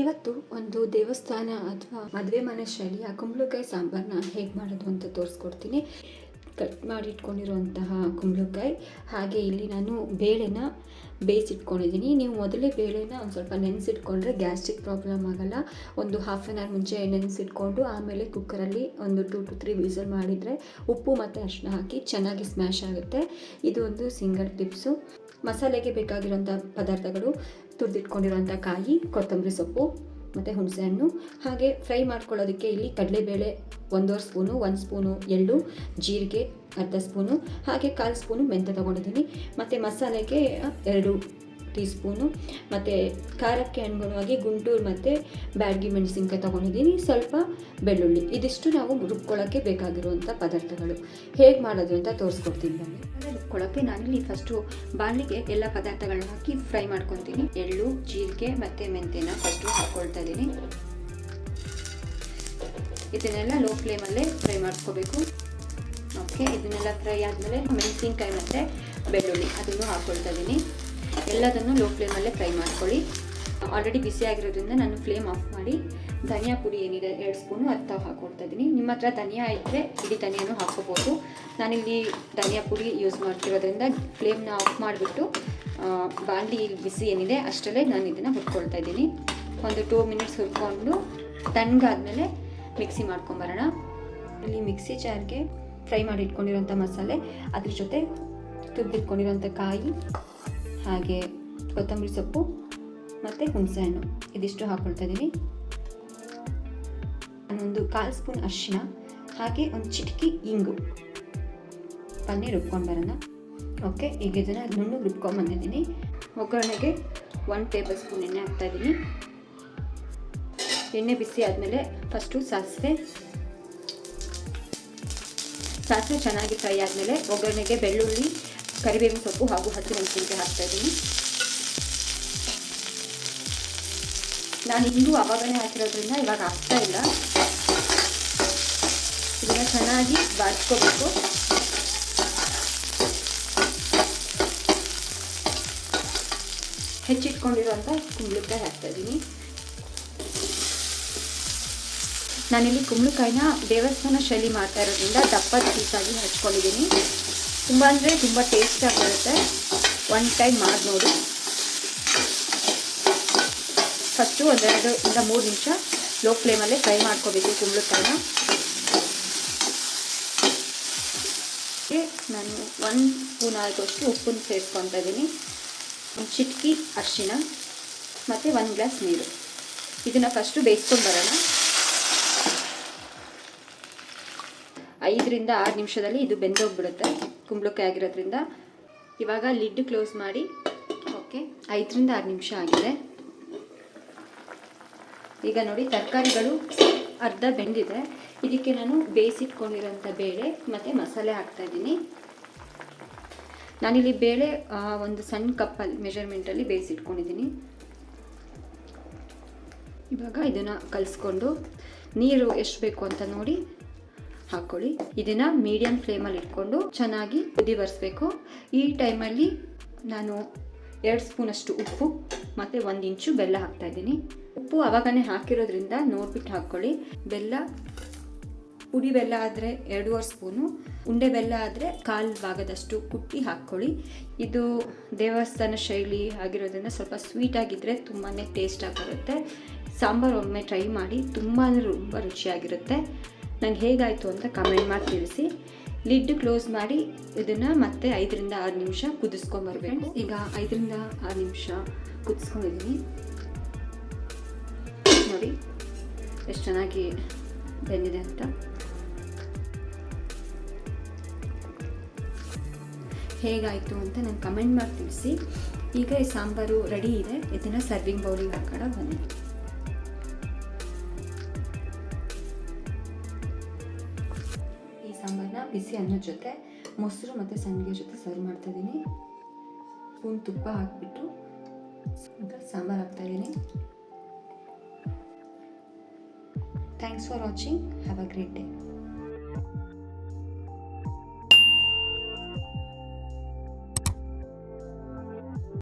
ಇವತ್ತು ಒಂದು ದೇವಸ್ಥಾನ ಅಥವಾ ಮದುವೆ ಮನೆ ಶೈಲಿಯ ಕುಂಬಳಕಾಯಿ ಸಾಂಬಾರನ್ನ ಹೇಗೆ ಮಾಡೋದು ಅಂತ ತೋರಿಸ್ಕೊಡ್ತೀನಿ. ಕಟ್ ಮಾಡಿ ಇಟ್ಕೊಂಡಿರುವಂತಹ ಕುಂಬಳಕಾಯಿ, ಹಾಗೆ ಇಲ್ಲಿ ನಾನು ಬೇಳೆನ ಬೇಯಿಸಿಟ್ಕೊಂಡಿದ್ದೀನಿ. ನೀವು ಮೊದಲೇ ಬೇಳೆನ ಒಂದು ಸ್ವಲ್ಪ ನೆನೆಸಿಟ್ಕೊಂಡ್ರೆ ಗ್ಯಾಸ್ಟ್ರಿಕ್ ಪ್ರಾಬ್ಲಮ್ ಆಗೋಲ್ಲ. ಒಂದು ಹಾಫ್ ಆನ್ ಅವರ್ ಮುಂಚೆ ನೆನೆಸಿಟ್ಕೊಂಡು ಆಮೇಲೆ ಕುಕ್ಕರಲ್ಲಿ ಒಂದು 2 to 3 ವಿಸಲ್ ಮಾಡಿದರೆ ಉಪ್ಪು ಮತ್ತು ಅರಿಶಿನ ಹಾಕಿ ಚೆನ್ನಾಗಿ ಸ್ಮ್ಯಾಶ್ ಆಗುತ್ತೆ. ಇದು ಒಂದು ಸಿಂಗಲ್ ಟಿಪ್ಸು. ಮಸಾಲೆಗೆ ಬೇಕಾಗಿರೋಂಥ ಪದಾರ್ಥಗಳು: ತುರಿದಿಟ್ಕೊಂಡಿರೋಂಥ ಕಾಯಿ, ಕೊತ್ತಂಬರಿ ಸೊಪ್ಪು ಮತ್ತು ಹುಣಸೆಹಣ್ಣು. ಹಾಗೆ ಫ್ರೈ ಮಾಡ್ಕೊಳ್ಳೋದಕ್ಕೆ ಇಲ್ಲಿ ಕಡಲೆಬೇಳೆ 1.5 ಸ್ಪೂನು, 1 ಸ್ಪೂನು ಎಳ್ಳು, ಜೀರಿಗೆ ಅರ್ಧ ಸ್ಪೂನು, ಹಾಗೆ 1/4 ಸ್ಪೂನು ಮೆಂತ್ಯ ತೊಗೊಂಡಿದ್ದೀನಿ. ಮತ್ತು ಮಸಾಲೆಗೆ 2 ಟೀ ಸ್ಪೂನು, ಮತ್ತು ಖಾರಕ್ಕೆ ಅನುಗುಣವಾಗಿ ಗುಂಟೂರು ಮತ್ತು ಬ್ಯಾಡಗಿ ಮೆಣಸಿನ್ಕಾಯಿ ತೊಗೊಂಡಿದ್ದೀನಿ, ಸ್ವಲ್ಪ ಬೆಳ್ಳುಳ್ಳಿ. ಇದಿಷ್ಟು ನಾವು ರುಬ್ಕೊಳ್ಳೋಕ್ಕೆ ಬೇಕಾಗಿರುವಂಥ ಪದಾರ್ಥಗಳು. ಹೇಗೆ ಮಾಡೋದು ಅಂತ ತೋರಿಸ್ಕೊಡ್ತೀನಿ ಬನ್ನಿ. ರುಬ್ಕೊಳ್ಳೋಕ್ಕೆ ನಾನಿಲ್ಲಿ ಫಸ್ಟು ಬಾಣಲಿಗೆ ಎಲ್ಲ ಪದಾರ್ಥಗಳನ್ನ ಹಾಕಿ ಫ್ರೈ ಮಾಡ್ಕೊತೀನಿ. ಎಳ್ಳು, ಜೀರಿಗೆ ಮತ್ತು ಮೆಂತ್ಯನ ಫಸ್ಟು ಹಾಕ್ಕೊಳ್ತಾ ಇದ್ದೀನಿ. ಇದನ್ನೆಲ್ಲ ಲೋ ಫ್ಲೇಮಲ್ಲೇ ಫ್ರೈ ಮಾಡ್ಕೋಬೇಕು. ಓಕೆ, ಇದನ್ನೆಲ್ಲ ಫ್ರೈ ಆದಮೇಲೆ ಮೆಣಸಿನ್ಕಾಯಿ ಮತ್ತು ಬೆಳ್ಳುಳ್ಳಿ ಅದನ್ನು ಹಾಕ್ಕೊಳ್ತಾ ಇದ್ದೀನಿ. ಎಲ್ಲದನ್ನು ಲೋ ಫ್ಲೇಮಲ್ಲೇ ಫ್ರೈ ಮಾಡ್ಕೊಳ್ಳಿ. ಆಲ್ರೆಡಿ ಬಿಸಿಯಾಗಿರೋದ್ರಿಂದ ನಾನು ಫ್ಲೇಮ್ ಆಫ್ ಮಾಡಿ ಧನಿಯಾ ಪುಡಿ ಏನಿದೆ 2 ಸ್ಪೂನು ಅದು ಹಾಕ್ಕೊಳ್ತಾ ಇದ್ದೀನಿ. ನಿಮ್ಮ ಹತ್ರ ಧನಿಯಾ ಇದ್ದರೆ ಇಡೀ ಧನಿಯಾನು ಹಾಕ್ಕೋಬೋದು. ನಾನಿಲ್ಲಿ ಧನಿಯಾ ಪುಡಿ ಯೂಸ್ ಮಾಡ್ತಿರೋದ್ರಿಂದ ಫ್ಲೇಮ್ನ ಆಫ್ ಮಾಡಿಬಿಟ್ಟು ಬಾಣಲಿ ಬಿಸಿ ಏನಿದೆ ಅಷ್ಟರಲ್ಲೇ ನಾನು ಇದನ್ನು ಹುರ್ಕೊಳ್ತಾ ಇದ್ದೀನಿ. ಒಂದು 2 ಮಿನಿಟ್ಸ್ ಹುರ್ಕೊಂಡು ತಣ್ಣಗಾದ್ಮೇಲೆ ಮಿಕ್ಸಿ ಮಾಡ್ಕೊಂಬರೋಣ. ಇಲ್ಲಿ ಮಿಕ್ಸಿ ಜಾರ್ಗೆ ಫ್ರೈ ಮಾಡಿ ಇಟ್ಕೊಂಡಿರೋಂಥ ಮಸಾಲೆ, ಅದ್ರ ಜೊತೆ ತುರಿದಿಟ್ಕೊಂಡಿರೋಂಥ ಕಾಯಿ, ಹಾಗೆ ಕೊತ್ತಂಬರಿ ಸೊಪ್ಪು ಮತ್ತು ಹುಣಸೆಹಣ್ಣು ಇದಿಷ್ಟು ಹಾಕ್ಕೊಳ್ತಾ ಇದ್ದೀನಿ. ನಾನೊಂದು 1/4 ಸ್ಪೂನ್ ಅರಿಶಿನ, ಹಾಗೆ ಒಂದು ಚಿಟಿಕೆ ಇಂಗು ಪನ್ನೀರ್ ರುಬ್ಕೊಂಡು ಬರೋಣ. ಓಕೆ, ಈಗ ಇದನ್ನು ನುಣ್ಣಗೆ ರುಬ್ಕೊಂಡ್ಬಂದಿದ್ದೀನಿ. ಒಗ್ಗರಣೆಗೆ 1 ಟೇಬಲ್ ಸ್ಪೂನ್ ಎಣ್ಣೆ ಹಾಕ್ತಾಯಿದ್ದೀನಿ. ಎಣ್ಣೆ ಬಿಸಿ ಆದಮೇಲೆ ಫಸ್ಟು ಸಾಸಿವೆ ಚೆನ್ನಾಗಿ ಫ್ರೈ ಆದಮೇಲೆ ಒಗ್ಗರಣೆಗೆ ಬೆಳ್ಳುಳ್ಳಿ, ಕರಿಬೇವಿನ ಸೊಪ್ಪು ಹಾಗೂ ಹಸಿಮೆಣಸಿನಕಾಯಿ ಹಾಕ್ತಾಯಿದ್ದೀನಿ. ನಾನು ಇಂಗು ಆವಾಗನೇ ಹಾಕಿರೋದ್ರಿಂದ ಇವಾಗ ಹಾಕ್ತಾ ಇಲ್ಲ. ಇದನ್ನು ಚೆನ್ನಾಗಿ ಬಾಡಿಸ್ಕೋಬೇಕು. ಹೆಚ್ಚಿಟ್ಕೊಂಡಿರುವಂಥ ಕುಂಬಳಕಾಯಿ ಹಾಕ್ತಾಯಿದ್ದೀನಿ. ನಾನಿಲ್ಲಿ ಕುಂಬಳಕಾಯಿನ ದೇವಸ್ಥಾನ ಶೈಲಿ ಮಾಡ್ತಾ ಇರೋದ್ರಿಂದ ದಪ್ಪದ ಪೀಸಾಗಿ ಹಚ್ಕೊಂಡಿದ್ದೀನಿ. ತುಂಬ ಅಂದರೆ ತುಂಬ ಟೇಸ್ಟಾಗಿ ಬರುತ್ತೆ. 1 ಟೈಮ್ ಮಾಡಿ ನೋಡಿ. ಫಸ್ಟು 2 ಇಂದ 3 ನಿಮಿಷ ಲೋ ಫ್ಲೇಮಲ್ಲೇ ಫ್ರೈ ಮಾಡ್ಕೋಬೇಕು ಕುಂಬಳಕಾಯಿನ. ನಾನು 1 ಸ್ಪೂನ್ ಆಗೋಷ್ಟು ಉಪ್ಪನ್ನು ಸೇರಿಸ್ಕೊತಾ ಇದ್ದೀನಿ. ಒಂದು ಚಿಟಿಕೆ ಅರಿಶಿನ ಮತ್ತು 1 ಗ್ಲಾಸ್ ನೀರು. ಇದನ್ನು ಫಸ್ಟು ಬೇಯಿಸ್ಕೊಂಡು ಬರೋಣ. 5 ರಿಂದ 6 ನಿಮಿಷದಲ್ಲಿ ಇದು ಬೆಂದೋಗ್ಬಿಡುತ್ತೆ ಕುಂಬಳಕಾಯಿ ಆಗಿರೋದ್ರಿಂದ. ಇವಾಗ ಲಿಡ್ ಕ್ಲೋಸ್ ಮಾಡಿ. ಓಕೆ, 5 ರಿಂದ 6 ನಿಮಿಷ ಆಗಿದೆ. ಈಗ ನೋಡಿ, ತರಕಾರಿಗಳು ಅರ್ಧ ಬೆಂದಿದೆ. ಇದಕ್ಕೆ ನಾನು ಬೇಯಿಸಿಟ್ಕೊಂಡಿರೋಂಥ ಬೇಳೆ ಮತ್ತು ಮಸಾಲೆ ಹಾಕ್ತಾಯಿದ್ದೀನಿ. ನಾನಿಲ್ಲಿ ಬೇಳೆ ಒಂದು ಸಣ್ಣ ಕಪ್ಪಲ್ಲಿ ಮೆಜರ್ಮೆಂಟಲ್ಲಿ ಬೇಯಿಸಿಟ್ಕೊಂಡಿದ್ದೀನಿ. ಇವಾಗ ಇದನ್ನು ಕಲಿಸ್ಕೊಂಡು ನೀರು ಎಷ್ಟು ಬೇಕು ಅಂತ ನೋಡಿ ಹಾಕ್ಕೊಳ್ಳಿ. ಇದನ್ನು ಮೀಡಿಯಮ್ ಫ್ಲೇಮಲ್ಲಿ ಇಟ್ಕೊಂಡು ಚೆನ್ನಾಗಿ ಕುದಿ ಬರಿಸ್ಬೇಕು. ಈ ಟೈಮಲ್ಲಿ ನಾನು 2 ಸ್ಪೂನಷ್ಟು ಉಪ್ಪು ಮತ್ತು 1 ಇಂಚು ಬೆಲ್ಲ ಹಾಕ್ತಾಯಿದ್ದೀನಿ. ಉಪ್ಪು ಆವಾಗನೇ ಹಾಕಿರೋದ್ರಿಂದ ನೋಡ್ಬಿಟ್ಟು ಹಾಕ್ಕೊಳ್ಳಿ. ಬೆಲ್ಲ, ಪುಡಿ ಬೆಲ್ಲ ಆದರೆ 2.5 ಸ್ಪೂನು, ಉಂಡೆ ಬೆಲ್ಲ ಆದರೆ 1/4 ಭಾಗದಷ್ಟು ಕುಟ್ಟಿ ಹಾಕ್ಕೊಳ್ಳಿ. ಇದು ದೇವಸ್ಥಾನ ಶೈಲಿ ಆಗಿರೋದ್ರಿಂದ ಸ್ವಲ್ಪ ಸ್ವೀಟಾಗಿದ್ದರೆ ತುಂಬಾ ಟೇಸ್ಟಾಗಿ ಬರುತ್ತೆ. ಸಾಂಬಾರು ಒಮ್ಮೆ ಟ್ರೈ ಮಾಡಿ, ತುಂಬ ಅಂದರೆ ತುಂಬ ರುಚಿಯಾಗಿರುತ್ತೆ. ನಂಗೆ ಹೇಗಾಯಿತು ಅಂತ ಕಮೆಂಟ್ ಮಾಡಿ ತಿಳಿಸಿ. ಲಿಡ್ ಕ್ಲೋಸ್ ಮಾಡಿ ಇದನ್ನು ಮತ್ತೆ 5 ರಿಂದ 6 ನಿಮಿಷ ಕುದಿಸ್ಕೊಂಬರ್ಬೇಕು. ಈಗ 5 ರಿಂದ 6 ನಿಮಿಷ ಕುದಿಸ್ಕೊಂಡಿದ್ದೀನಿ. ನೋಡಿ ಎಷ್ಟು ಚೆನ್ನಾಗಿ ಬೆಂದಿದೆ ಅಂತ. ಹೇಗಾಯಿತು ಅಂತ ನಂಗೆ ಕಮೆಂಟ್ ಮಾಡಿ ತಿಳಿಸಿ. ಈಗ ಈ ಸಾಂಬಾರು ರೆಡಿ ಇದೆ. ಇದನ್ನು ಸರ್ವಿಂಗ್ ಬೌಲಿಗೆ ಹಾಕೋಣ ಬನ್ನಿ. ಸಾಂಬಾರನ್ನ ಬಿಸಿ ಅನ್ನೋ ಜೊತೆ ಮೊಸರು ಮತ್ತು ಸಂಡಿಗೆ ಜೊತೆ ಸರ್ವ್ ಮಾಡ್ತಾಯಿದ್ದೀನಿ. ಸ್ಪೂನ್ ತುಪ್ಪ ಹಾಕಿಬಿಟ್ಟು ಸಾಂಬಾರು ಹಾಕ್ತಾಯಿದ್ದೀನಿ. Thanks for watching. Have a great day.